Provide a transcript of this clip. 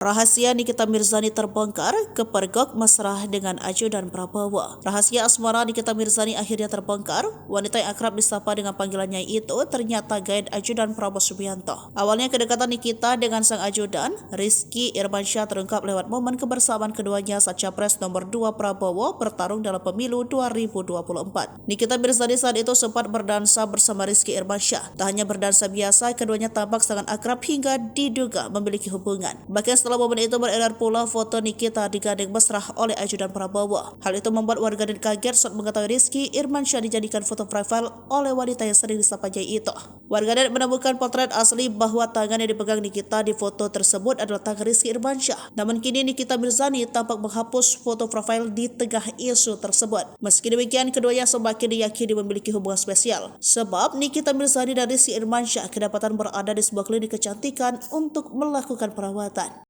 Rahasia Nikita Mirzani terbongkar, kepergok mesra dengan ajudan Prabowo. Rahasia asmara Nikita Mirzani akhirnya terbongkar. Wanita yang akrab disapa dengan panggilannya itu ternyata gaid ajudan Prabowo Subianto. Awalnya kedekatan Nikita dengan sang ajudan, Rizky Irmansyah, terungkap lewat momen kebersamaan keduanya saat Capres nomor 2 Prabowo bertarung dalam pemilu 2024. Nikita Mirzani saat itu sempat berdansa bersama Rizky Irmansyah. Tak hanya berdansa biasa, keduanya tampak sangat akrab hingga diduga memiliki hubungan. Bahkan setelah momen itu beredar pula foto Nikita digandeng mesra oleh ajudan Prabowo. Hal itu membuat warganet kaget saat mengetahui Rizky Irmansyah dijadikan foto profil oleh wanita yang sering disapanya itu. Warganet menemukan potret asli bahwa tangan yang dipegang Nikita di foto tersebut adalah tangan Rizky Irmansyah. Namun kini Nikita Mirzani tampak menghapus foto profil di tengah isu tersebut. Meski demikian, keduanya semakin diyakini memiliki hubungan spesial. Sebab Nikita Mirzani dan Rizky Irmansyah kedapatan berada di sebuah klinik kecantikan untuk melakukan perawatan.